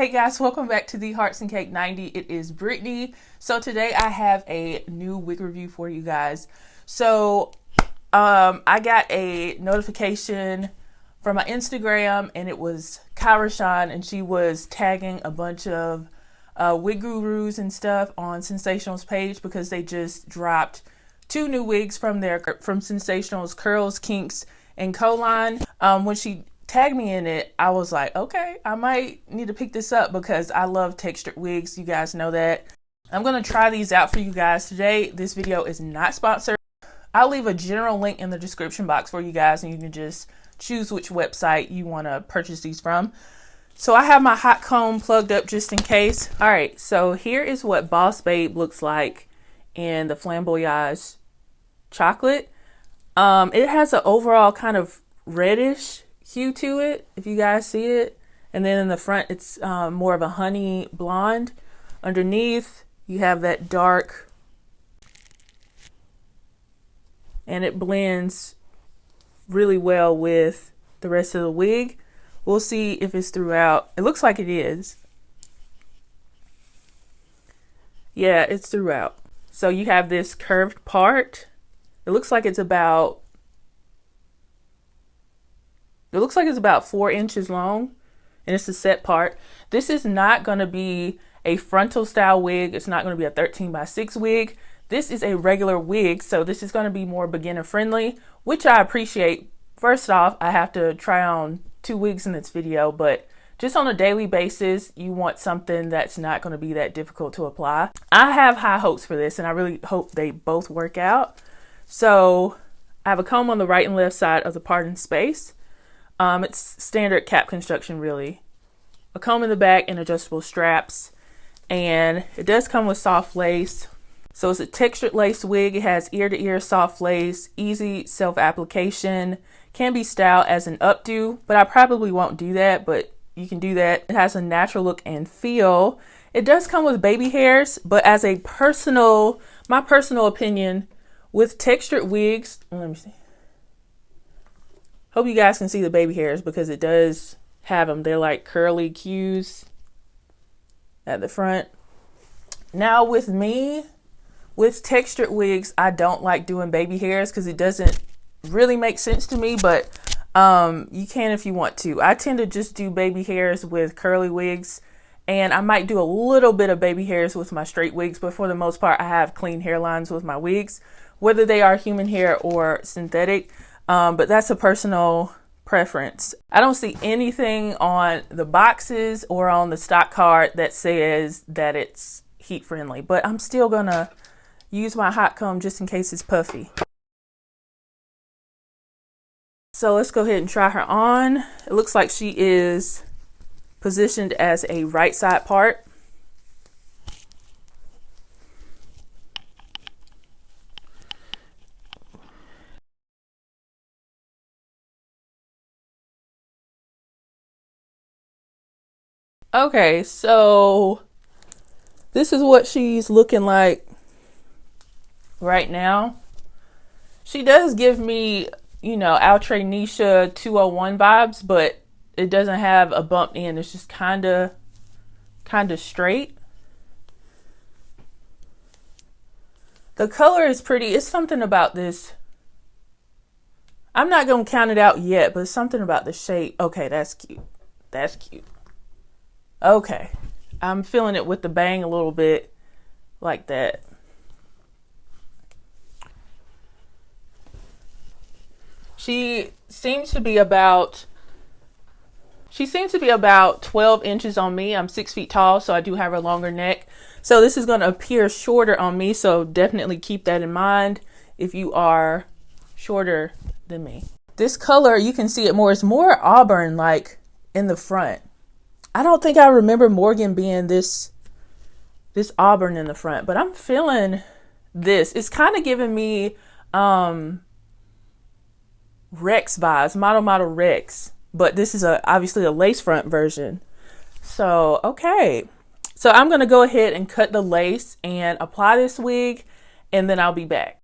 Hey guys, welcome back to the Hearts and Cake 90. It is Brittany. So today I have a new wig review for you guys. So I got a notification from my Instagram and it was Kyra Sean, and she was tagging a bunch of wig gurus and stuff on Sensational's page because they just dropped 2 new wigs from Sensational's Curls, Kinks, and Co-line. When she tagged me in it, I was like, okay, I might need to pick this up because I love textured wigs. You guys know that. I'm going to try these out for you guys today. This video is not sponsored. I'll leave a general link in the description box for you guys, and you can just choose which website you want to purchase these from. So I have my hot comb plugged up just in case. All right, so here is what Boss Babe looks like in the Flamboyage chocolate. It has an overall kind of reddish hue to it, if you guys see it, and then in the front it's more of a honey blonde. Underneath you have that dark, and it blends really well with the rest of the wig. We'll see if it's throughout. It looks like it is. Yeah, it's throughout. So you have this curved part. It looks like it's about 4 inches long, and it's a set part. This is not going to be a frontal style wig. It's not going to be a 13x6 wig. This is a regular wig, so this is going to be more beginner friendly, which I appreciate. First off, I have to try on 2 wigs in this video, but just on a daily basis, you want something that's not going to be that difficult to apply. I have high hopes for this, and I really hope they both work out. So I have a comb on the right and left side of the parting space. It's standard cap construction, really. A comb in the back and adjustable straps. And it does come with soft lace. So it's a textured lace wig. It has ear-to-ear soft lace, easy self-application, can be styled as an updo, but I probably won't do that, but you can do that. It has a natural look and feel. It does come with baby hairs, but as my personal opinion, with textured wigs, let me see. Hope you guys can see the baby hairs because it does have them. They're like curly cues at the front. Now with me, with textured wigs, I don't like doing baby hairs because it doesn't really make sense to me, but you can if you want to. I tend to just do baby hairs with curly wigs, and I might do a little bit of baby hairs with my straight wigs, but for the most part, I have clean hairlines with my wigs, whether they are human hair or synthetic. But that's a personal preference. I don't see anything on the boxes or on the stock card that says that it's heat friendly, but I'm still gonna use my hot comb just in case it's puffy. So let's go ahead and try her on. It looks like she is positioned as a right side part. Okay, so this is what she's looking like right now. She does give me, you know, Outre Nisha 201 vibes, but it doesn't have a bump in. It's just kind of straight. The color is pretty. It's something about this. I'm not going to count it out yet, but it's something about the shape. Okay, that's cute. That's cute. Okay, I'm feeling it with the bang a little bit like that. She seems to be about 12 inches on me. I'm 6 feet tall, so I do have a longer neck. So this is going to appear shorter on me, so definitely keep that in mind if you are shorter than me. This color, you can see it more. It's more auburn like in the front. I don't think I remember Morgan being this auburn in the front, but I'm feeling this. It's kind of giving me Rex vibes, model Rex, but this is obviously a lace front version. So, okay. So I'm going to go ahead and cut the lace and apply this wig, and then I'll be back.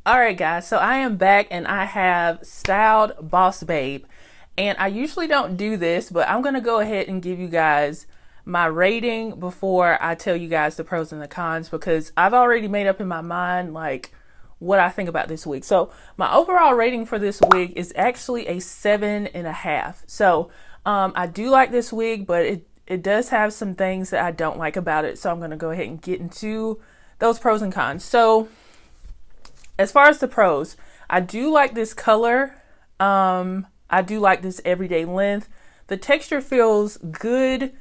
All right, guys, so I am back and I have styled Boss Babe. And I usually don't do this, but I'm going to go ahead and give you guys my rating before I tell you guys the pros and the cons, because I've already made up in my mind like what I think about this wig. So my overall rating for this wig is actually a 7.5. So I do like this wig, but it does have some things that I don't like about it. So I'm going to go ahead and get into those pros and cons. So as far as the pros, I do like this color. I do like this everyday length. The texture feels good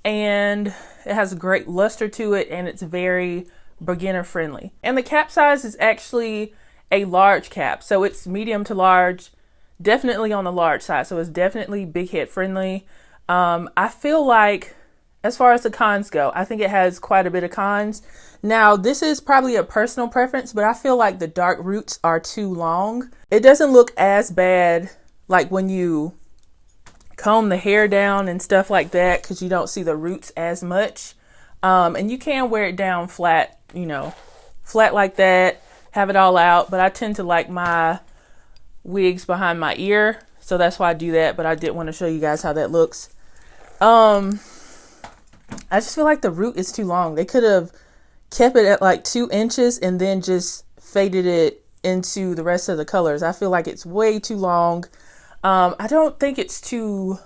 and it has a great luster to it, and it's very beginner friendly. And the cap size is actually a large cap. So it's medium to large, definitely on the large side. So it's definitely big head friendly. I feel like as far as the cons go, I think it has quite a bit of cons. Now, this is probably a personal preference, but I feel like the dark roots are too long. It doesn't look as bad like when you comb the hair down and stuff like that, because you don't see the roots as much. And you can wear it down flat, flat like that, have it all out. But I tend to like my wigs behind my ear, so that's why I do that. But I did want to show you guys how that looks. I just feel like the root is too long. They could have kept it at like 2 inches and then just faded it into the rest of the colors. I feel like it's way too long. I don't think it's too,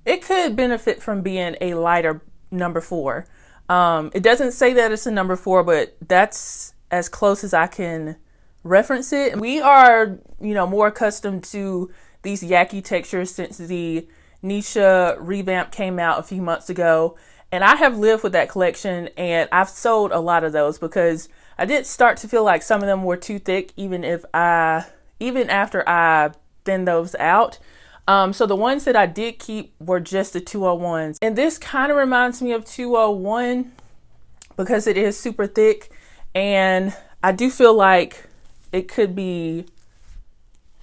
it could benefit from being a lighter number 4. It doesn't say that it's a number 4, but that's as close as I can reference it. We are, more accustomed to these yaki textures since the Nisha revamp came out a few months ago. And I have lived with that collection, and I've sold a lot of those because I did start to feel like some of them were too thick, even after I thinned those out. So the ones that I did keep were just the 201s. And this kind of reminds me of 201 because it is super thick, and I do feel like it could be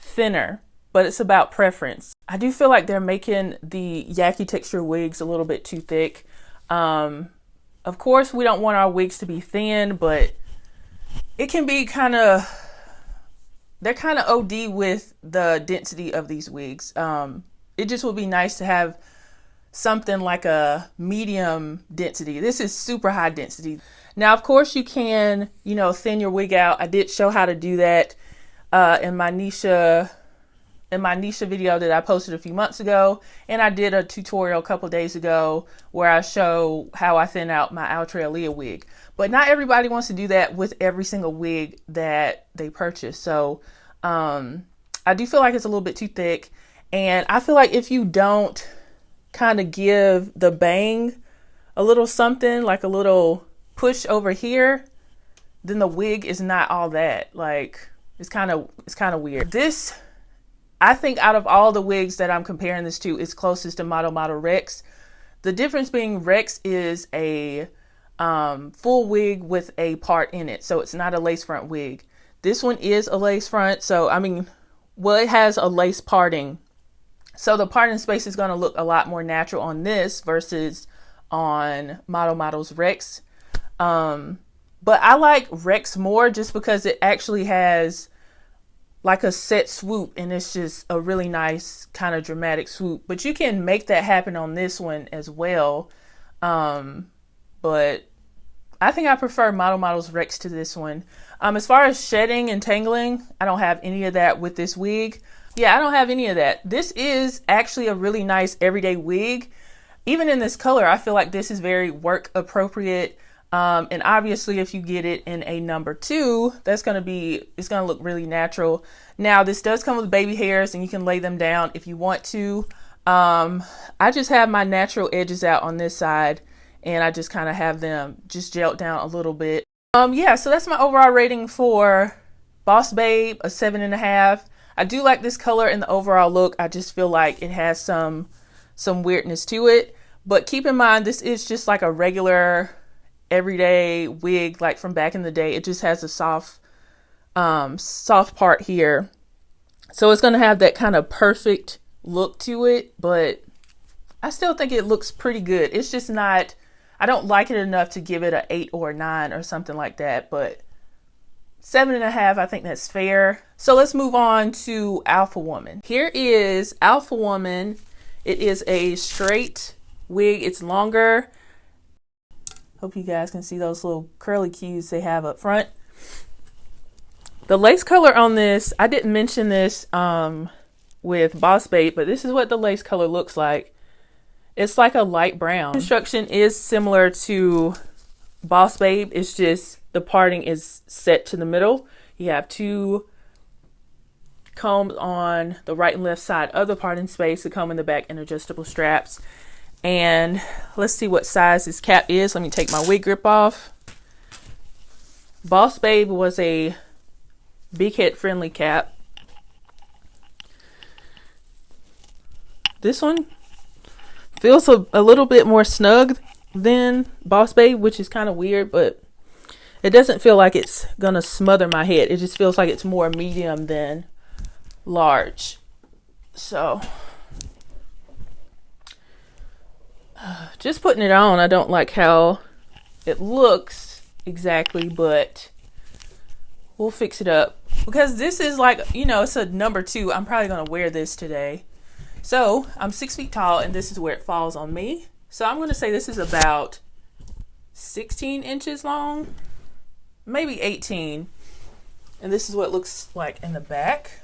thinner, but it's about preference. I do feel like they're making the yaki texture wigs a little bit too thick. Of course, we don't want our wigs to be thin, but it can be they're kind of OD with the density of these wigs. It just would be nice to have something like a medium density. This is super high density. Now, of course, you can, thin your wig out. I did show how to do that in my Nisha video that I posted a few months ago, and I did a tutorial a couple days ago where I show how I thin out my Altrelia wig. But not everybody wants to do that with every single wig that they purchase. So I do feel like it's a little bit too thick, and I feel like if you don't kind of give the bang a little something, like a little push over here, then the wig is not all that. Like, it's kind of weird. This, I think out of all the wigs that I'm comparing this to, is closest to Model Rex. The difference being Rex is a full wig with a part in it. So it's not a lace front wig. This one is a lace front. So, it has a lace parting. So the parting space is going to look a lot more natural on this versus on Model's Rex. But I like Rex more just because it actually has like a set swoop, and it's just a really nice kind of dramatic swoop. But you can make that happen on this one as well. But I think I prefer Model's Rex to this one. As far as shedding and tangling, I don't have any of that with this wig. Yeah, I don't have any of that. This is actually a really nice everyday wig. Even in this color, I feel like this is very work appropriate. And obviously if you get it in a number 2, it's going to look really natural. Now, this does come with baby hairs, and you can lay them down if you want to. I just have my natural edges out on this side, and I just kind of have them just gelled down a little bit. Yeah, so that's my overall rating for Boss Babe, a 7.5. I do like this color and the overall look. I just feel like it has some weirdness to it. But keep in mind, this is just like a regular everyday wig, like from back in the day. It just has a soft part here, so it's going to have that kind of perfect look to it, but I still think it looks pretty good. It's just not, I don't like it enough to give it an 8 or a 9 or something like that, but 7.5, I think that's fair. So let's move on to Alpha Woman. Here is Alpha Woman. It is a straight wig. It's longer. Hope you guys can see those little curly cues they have up front. The lace color on this, I didn't mention this with Boss Babe, but this is what the lace color looks like. It's like a light brown. Construction is similar to Boss Babe. It's just the parting is set to the middle. You have two combs on the right and left side of the parting space, a comb in the back, and adjustable straps. And let's see what size this cap is. Let me take my wig grip off. Boss Babe was a big head friendly cap. This one feels a little bit more snug than Boss Babe, which is kind of weird, but it doesn't feel like it's gonna smother my head. It just feels like it's more medium than large. So just putting it on, I don't like how it looks exactly, but we'll fix it up because this is like, you know, it's a number 2. I'm probably gonna wear this today. So I'm 6 feet tall and this is where it falls on me. So I'm gonna say this is about 16 inches long, maybe 18. And this is what it looks like in the back.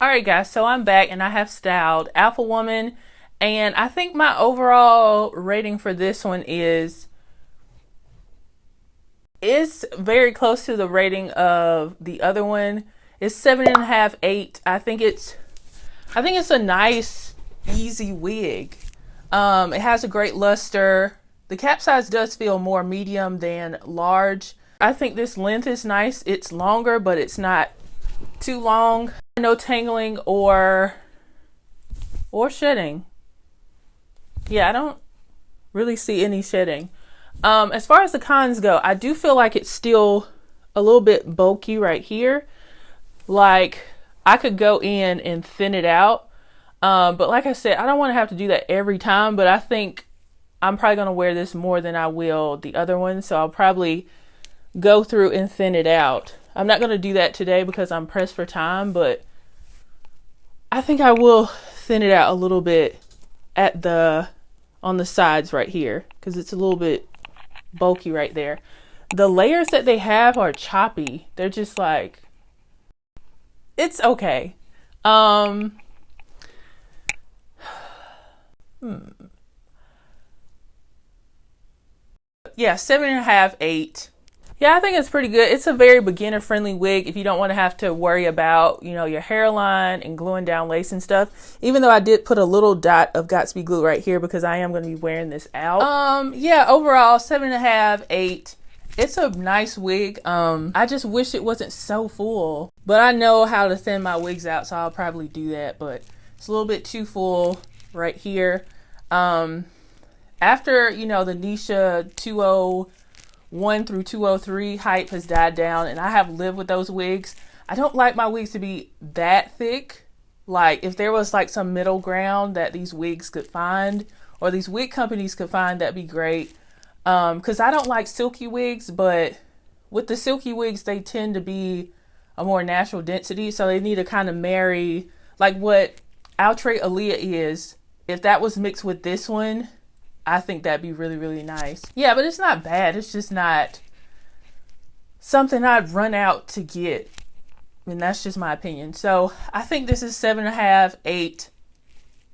Alright guys, so I'm back and I have styled Alpha Woman, and I think my overall rating for this one is very close to the rating of the other one. It's 7.5, 8. I think it's a nice, easy wig. It has a great luster. The cap size does feel more medium than large. I think this length is nice. It's longer, but it's not too long. No tangling or shedding. Yeah, I don't really see any shedding. As far as the cons go, I do feel like it's still a little bit bulky right here. Like I could go in and thin it out. But like I said, I don't want to have to do that every time, but I think I'm probably going to wear this more than I will the other one. So I'll probably go through and thin it out. I'm not going to do that today because I'm pressed for time, but I think I will thin it out a little bit on the sides right here because it's a little bit bulky right there. The layers that they have are choppy. They're just like, it's okay. Yeah, 7.5, 8. Yeah, I think it's pretty good. It's a very beginner friendly wig if you don't want to have to worry about, you know, your hairline and gluing down lace and stuff. Even though I did put a little dot of Gotsby glue right here because I am going to be wearing this out. Yeah, overall 7.5, 8. It's a nice wig. I just wish it wasn't so full, but I know how to thin my wigs out, so I'll probably do that, but it's a little bit too full right here. After, you know, the Nisha 201 through 203 hype has died down and I have lived with those wigs, I don't like my wigs to be that thick. Like if there was like some middle ground that these wigs could find, or these wig companies could find, that'd be great. Because I don't like silky wigs, but with the silky wigs, they tend to be a more natural density. So they need to kind of marry like what Outre Aaliyah is. If that was mixed with this one, I think that'd be really, really nice. Yeah, but it's not bad. It's just not something I'd run out to get And that's just my opinion. So I think this is 7.5, 8.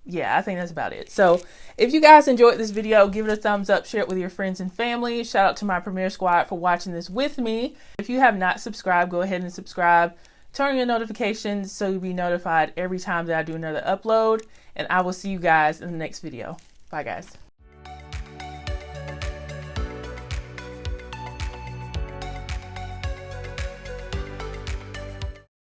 Yeah, I think that's about it. So if you guys enjoyed this video, give it a thumbs up, share it with your friends and family. Shout out to my Premiere Squad for watching this with me. If you have not subscribed, go ahead and subscribe. Turn on your notifications so you'll be notified every time that I do another upload. And I will see you guys in the next video. Bye, guys.